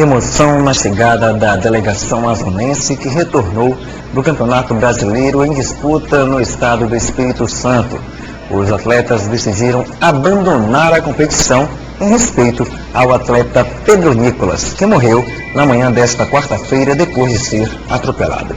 Emoção na chegada da delegação amazonense que retornou do Campeonato Brasileiro em disputa no estado do Espírito Santo. Os atletas decidiram abandonar a competição em respeito ao atleta Pedro Nicolas, que morreu na manhã desta quarta-feira depois de ser atropelado.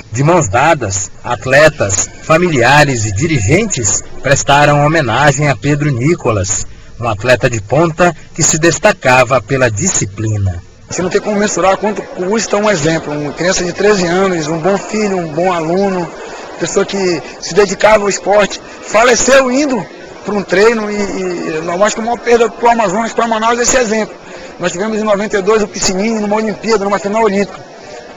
De mãos dadas, atletas, familiares e dirigentes prestaram homenagem a Pedro Nicolas, um atleta de ponta que se destacava pela disciplina. Você não tem como mensurar quanto custa um exemplo, uma criança de 13 anos, um bom filho, um bom aluno, pessoa que se dedicava ao esporte, faleceu indo para um treino e eu acho que a maior perda para o Amazonas, para Manaus, é esse exemplo. Nós tivemos em 92 o Piscininho numa Olimpíada, numa final olímpica,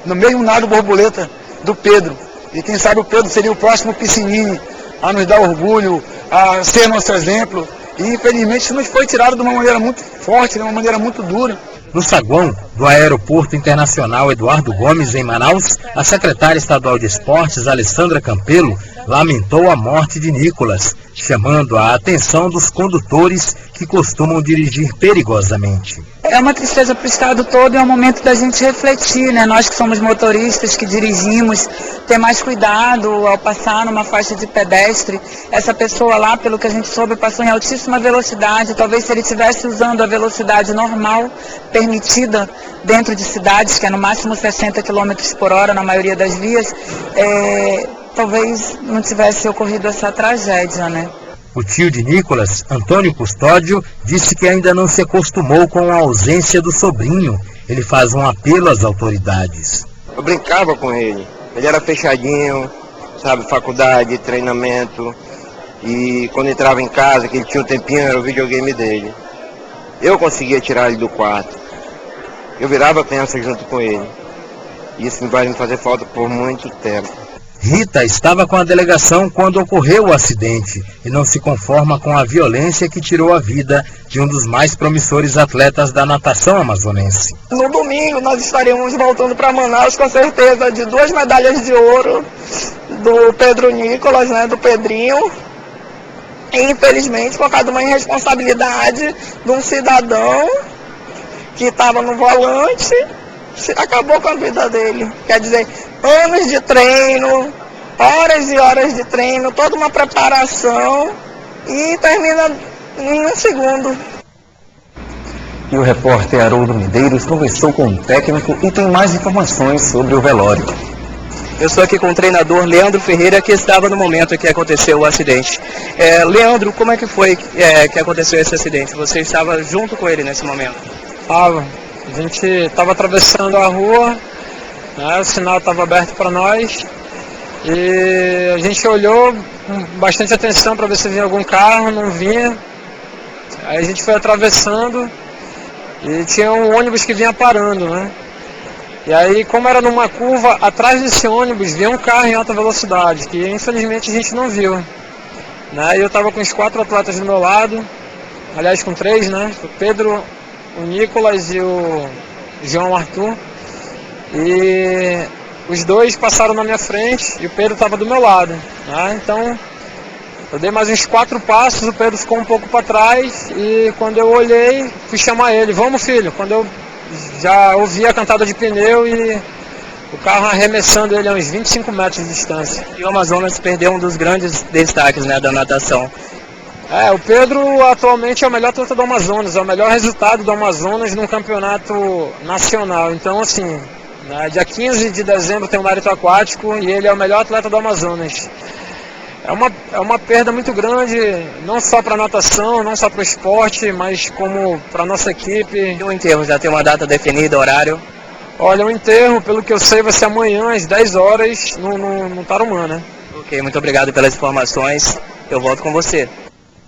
no mesmo nado borboleta do Pedro. E quem sabe o Pedro seria o próximo Piscininho a nos dar orgulho, a ser nosso exemplo. E infelizmente isso nos foi tirado de uma maneira muito forte, de uma maneira muito dura. No saguão do Aeroporto Internacional Eduardo Gomes, em Manaus, a secretária estadual de Esportes, Alessandra Campelo, lamentou a morte de Nicolas, chamando a atenção dos condutores que costumam dirigir perigosamente. É uma tristeza para o estado todo e é um momento da gente refletir, né? Nós que somos motoristas, que dirigimos, ter mais cuidado ao passar numa faixa de pedestre. Essa pessoa lá, pelo que a gente soube, passou em altíssima velocidade. Talvez se ele estivesse usando a velocidade normal, permitida dentro de cidades, que é no máximo 60 km por hora na maioria das vias, talvez não tivesse ocorrido essa tragédia, né? O tio de Nicolas, Antônio Custódio, disse que ainda não se acostumou com a ausência do sobrinho. Ele faz um apelo às autoridades. Eu brincava com ele. Ele era fechadinho, sabe, faculdade, treinamento. E quando entrava em casa, que ele tinha um tempinho, era o videogame dele. Eu conseguia tirar ele do quarto. Eu virava criança junto com ele. Isso vai me fazer falta por muito tempo. Rita estava com a delegação quando ocorreu o acidente e não se conforma com a violência que tirou a vida de um dos mais promissores atletas da natação amazonense. No domingo nós estaremos voltando para Manaus com certeza de 2 medalhas de ouro do Pedro Nicolas, né, do Pedrinho. E infelizmente, por causa de uma irresponsabilidade de um cidadão que estava no volante, acabou com a vida dele. Quer dizer, anos de treino, horas e horas de treino, toda uma preparação e termina em um segundo. E o repórter Haroldo Medeiros conversou com o técnico e tem mais informações sobre o velório. Eu estou aqui com o treinador Leandro Ferreira, que estava no momento que aconteceu o acidente. Leandro, como é que foi que aconteceu esse acidente? Você estava junto com ele nesse momento? Estava. A gente estava atravessando a rua, né, o sinal estava aberto para nós e a gente olhou com bastante atenção para ver se vinha algum carro, não vinha. Aí a gente foi atravessando e tinha um ônibus que vinha parando, né? E aí, como era numa curva, atrás desse ônibus vinha um carro em alta velocidade, que infelizmente a gente não viu, né? E eu estava com os 4 atletas do meu lado, aliás com 3, né? O Pedro, o Nicolas e o João Arthur, e os 2 passaram na minha frente e o Pedro estava do meu lado, né? Então eu dei mais uns 4 passos, o Pedro ficou um pouco para trás e quando eu olhei, fui chamar ele, vamos filho, quando eu já ouvi a cantada de pneu e o carro arremessando ele a uns 25 metros de distância. E o Amazonas perdeu um dos grandes destaques, né, da natação. O Pedro atualmente é o melhor atleta do Amazonas, é o melhor resultado do Amazonas num campeonato nacional. Então, assim, dia 15 de dezembro tem o mérito aquático e ele é o melhor atleta do Amazonas. É uma perda muito grande, não só para a natação, não só para o esporte, mas como para a nossa equipe. E o enterro, já tem uma data definida, horário? Olha, o enterro, pelo que eu sei, vai ser amanhã às 10 horas no Tarumã, né? Ok, muito obrigado pelas informações, eu volto com você.